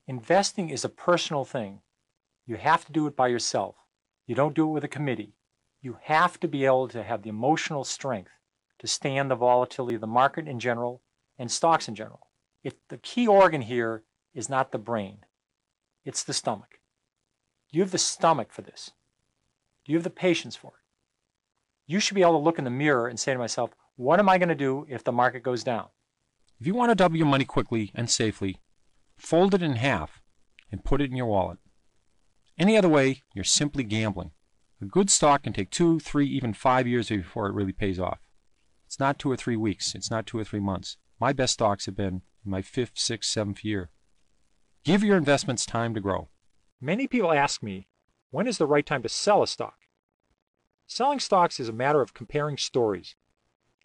Investing is a personal thing. You have to do it by yourself. You don't do it with a committee. You have to be able to have the emotional strength to stand the volatility of the market in general and stocks in general. If the key organ here is not the brain, it's the stomach. Do you have the stomach for this? Do you have the patience for it? You should be able to look in the mirror and say to myself, what am I going to do if the market goes down? If you want to double your money quickly and safely, fold it in half and put it in your wallet. Any other way, you're simply gambling. A good stock can take 2, 3, even 5 years before it really pays off. It's not 2 or 3 weeks. It's not 2 or 3 months. My best stocks have been in my 5th, 6th, 7th year. Give your investments time to grow. Many people ask me, when is the right time to sell a stock? Selling stocks is a matter of comparing stories.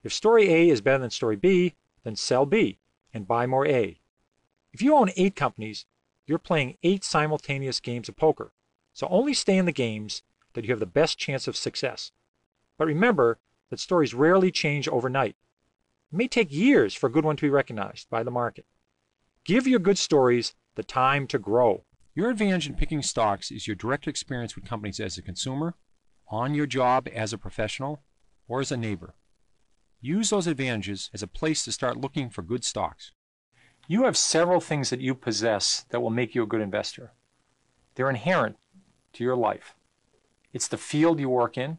If story A is better than story B, then sell B and buy more A. If you own 8 companies, you're playing 8 simultaneous games of poker. So only stay in the games that you have the best chance of success. But remember that stories rarely change overnight. It may take years for a good one to be recognized by the market. Give your good stories the time to grow. Your advantage in picking stocks is your direct experience with companies as a consumer, on your job as a professional, or as a neighbor. Use those advantages as a place to start looking for good stocks. You have several things that you possess that will make you a good investor. They're inherent to your life. It's the field you work in.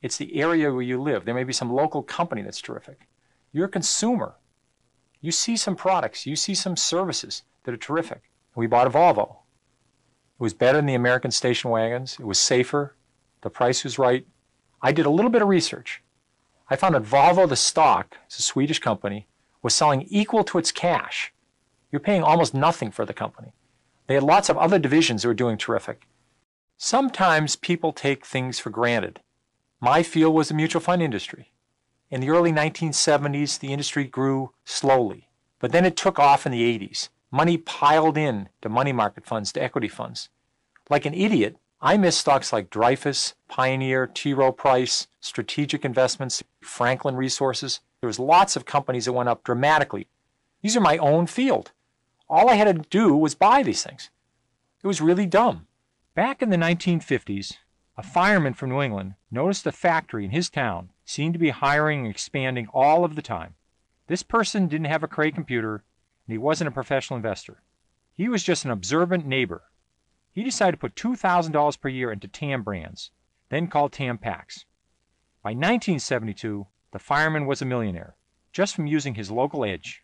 It's the area where you live. There may be some local company that's terrific. You're a consumer. You see some products. You see some services that are terrific. We bought a Volvo. It was better than the American station wagons. It was safer. The price was right. I did a little bit of research. I found that Volvo, the stock, it's a Swedish company, was selling equal to its cash. You're paying almost nothing for the company. They had lots of other divisions that were doing terrific. Sometimes people take things for granted. My field was the mutual fund industry. In the early 1970s, the industry grew slowly, but then it took off in the 80s. Money piled in to money market funds, to equity funds. Like an idiot, I missed stocks like Dreyfus, Pioneer, T. Rowe Price, Strategic Investments, Franklin Resources. There was lots of companies that went up dramatically. These are my own field. All I had to do was buy these things. It was really dumb. Back in the 1950s, a fireman from New England noticed a factory in his town seemed to be hiring and expanding all of the time. This person didn't have a Cray computer, and he wasn't a professional investor. He was just an observant neighbor. He decided to put $2,000 per year into TAM brands, then called TAM Packs. By 1972, the fireman was a millionaire, just from using his local edge.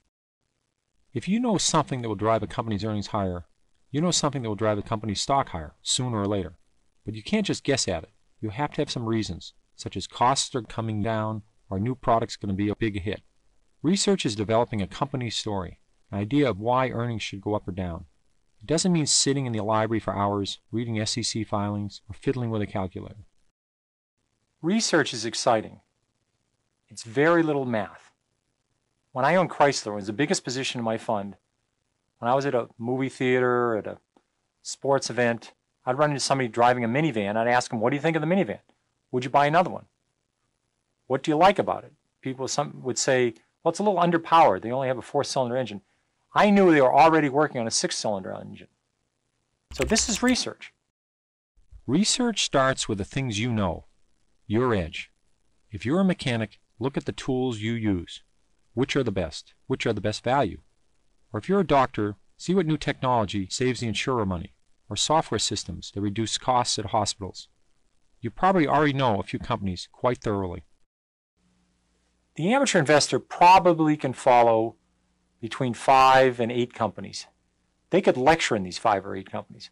If you know something that will drive a company's earnings higher, you know something that will drive the company's stock higher, sooner or later. But you can't just guess at it. You have to have some reasons, such as costs are coming down or a new product's going to be a big hit. Research is developing a company's story, an idea of why earnings should go up or down. It doesn't mean sitting in the library for hours, reading SEC filings, or fiddling with a calculator. Research is exciting. It's very little math. When I owned Chrysler, it was the biggest position in my fund. When I was at a movie theater, at a sports event, I'd run into somebody driving a minivan. I'd ask them, what do you think of the minivan? Would you buy another one? What do you like about it? People would say, well, it's a little underpowered. They only have a 4-cylinder engine. I knew they were already working on a 6-cylinder engine. So this is research. Research starts with the things you know, your edge. If you're a mechanic, look at the tools you use. Which are the best? Which are the best value? Or if you're a doctor, see what new technology saves the insurer money, or software systems that reduce costs at hospitals. You probably already know a few companies quite thoroughly. The amateur investor probably can follow between 5 and 8 companies. They could lecture in these 5 or 8 companies.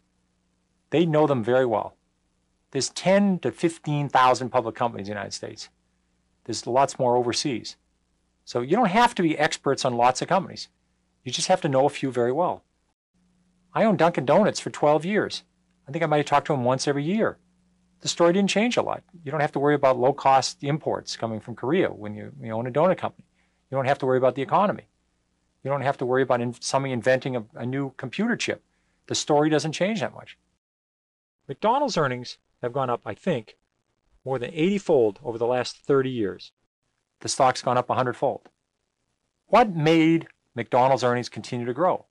They know them very well. There's 10 to 15,000 public companies in the United States. There's lots more overseas. So you don't have to be experts on lots of companies. You just have to know a few very well. I owned Dunkin' Donuts for 12 years. I think I might have talked to them once every year. The story didn't change a lot. You don't have to worry about low-cost imports coming from Korea when you own a donut company. You don't have to worry about the economy. You don't have to worry about somebody inventing a new computer chip. The story doesn't change that much. McDonald's earnings have gone up, I think, more than 80-fold over the last 30 years. The stock's gone up 100-fold. What made McDonald's earnings continue to grow?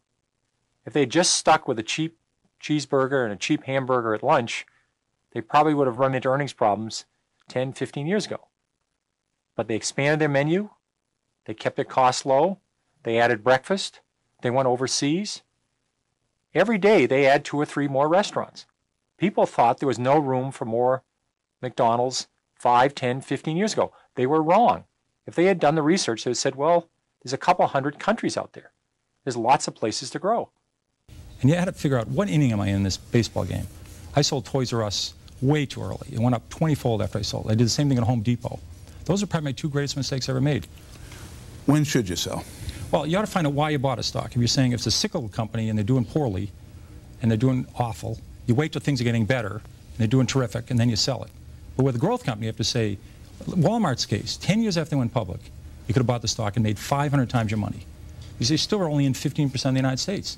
If they had just stuck with a cheap cheeseburger and a cheap hamburger at lunch, they probably would have run into earnings problems 10, 15 years ago. But they expanded their menu. They kept their costs low. They added breakfast. They went overseas. Every day they add 2 or 3 more restaurants. People thought there was no room for more McDonald's 5, 10, 15 years ago. They were wrong. If they had done the research, they would have said, well, there's a couple hundred countries out there. There's lots of places to grow. And you had to figure out, what inning am I in this baseball game? I sold Toys R Us way too early. It went up 20-fold after I sold. I did the same thing at Home Depot. Those are probably my 2 greatest mistakes I ever made. When should you sell? Well, you ought to find out why you bought a stock. If you're saying if it's a cyclical company and they're doing poorly and they're doing awful, you wait till things are getting better and they're doing terrific, and then you sell it. But with a growth company, you have to say, Walmart's case, 10 years after they went public, you could have bought the stock and made 500 times your money. Because they still are only in 15% of the United States.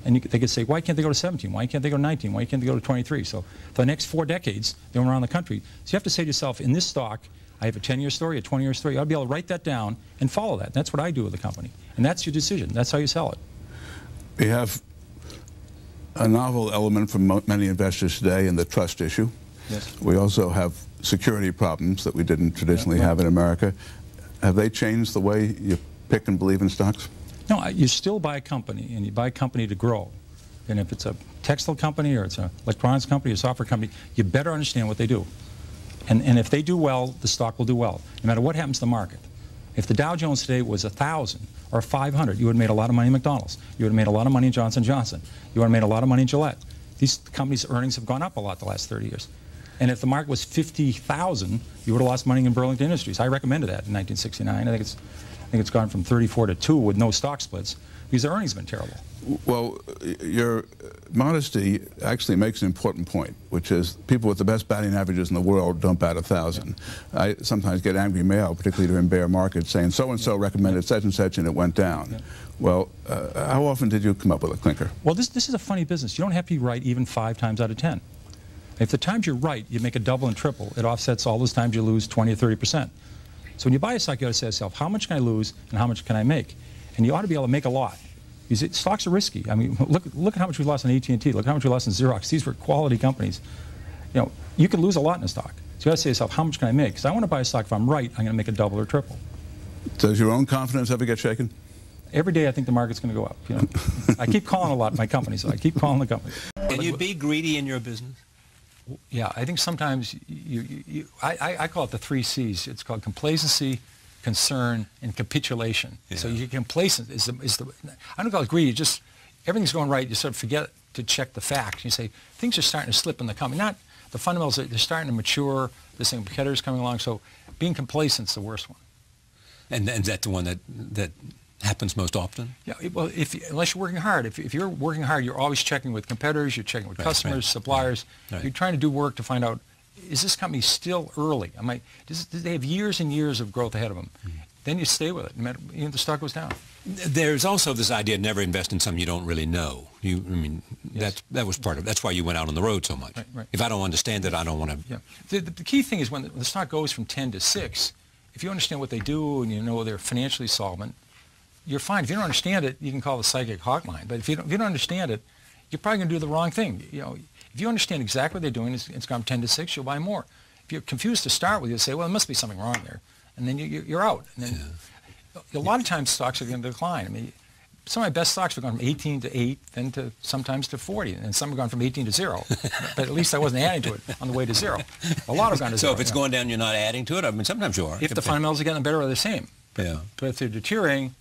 And they could say, why can't they go to 17? Why can't they go to 19? Why can't they go to 23? So for the next 4 decades, they went around the country. So you have to say to yourself, in this stock, I have a 10-year story, a 20-year story. You ought to be able to write that down and follow that. And that's what I do with the company. And that's your decision. That's how you sell it. We have a novel element for many investors today in the trust issue. Yes. We also have security problems that we didn't traditionally have in America. Have they changed the way you pick and believe in stocks? No, you still buy a company, and you buy a company to grow. And if it's a textile company or it's an electronics company or a software company, you better understand what they do. And if they do well, the stock will do well, no matter what happens to the market. If the Dow Jones today was 1,000 or 500, you would have made a lot of money in McDonald's. You would have made a lot of money in Johnson & Johnson. You would have made a lot of money in Gillette. These companies' earnings have gone up a lot the last 30 years. And if the market was 50,000, you would have lost money in Burlington Industries. I recommended that in 1969. I think it's gone from 34 to 2 with no stock splits because their earnings have been terrible. Well, your modesty actually makes an important point, which is people with the best batting averages in the world don't bat 1,000. Yeah. I sometimes get angry mail, particularly during bear markets, saying so-and-so recommended such and such and it went down. Yeah. Well, how often did you come up with a clinker? Well, this is a funny business. You don't have to be right even 5 times out of 10. If the times you're right, you make a double and triple. It offsets all those times you lose 20 or 30%. So when you buy a stock, you ought to say to yourself, how much can I lose and how much can I make? And you ought to be able to make a lot. Because stocks are risky. I mean, look at how much we lost in AT&T. Look how much we lost in Xerox. These were quality companies. You know, you could lose a lot in a stock. So you got to say to yourself, how much can I make? Because I want to buy a stock, if I'm right, I'm going to make a double or triple. Does your own confidence ever get shaken? Every day I think the market's going to go up. You know? I keep calling a lot my company, so I keep calling the company. Can you be greedy in your business? Yeah, I think sometimes I call it the 3 C's. It's called complacency, concern, and capitulation. Yeah. So you're complacent is the I don't call it greedy. Just everything's going right. You sort of forget to check the facts. You say things are starting to slip in the company. Not the fundamentals. They're starting to mature. There's some competitors coming along. So being complacent is the worst one. And that's the one that happens most often? Yeah, well, unless you're working hard. If you're working hard, you're always checking with competitors, you're checking with customers, suppliers. Right. You're trying to do work to find out, is this company still early? Do they have years and years of growth ahead of them? Then you stay with it, no matter, even if the stock goes down. There's also this idea of never invest in something you don't really know. Yes. That was part of it. That's why you went out on the road so much. Right. If I don't understand it, I don't want to. Yeah. The key thing is when the stock goes from 10 to 6, if you understand what they do and you know they're financially solvent, you're fine. If you don't understand it, you can call the psychic hotline. But if you don't understand it, you're probably going to do the wrong thing. You know, if you understand exactly what they're doing, it's gone 10 to 6, you'll buy more. If you're confused to start with, you'll say, well, there must be something wrong there. And then you're out. And then a lot of times stocks are going to decline. I mean, some of my best stocks have gone from 18 to 8, then to sometimes to 40. And some have gone from 18 to 0. But at least I wasn't adding to it on the way to 0. A lot have gone to 0. So if it's going down, you're not adding to it? I mean, sometimes you are. If the fundamentals are getting better or the same. Yeah. But if they're deteriorating,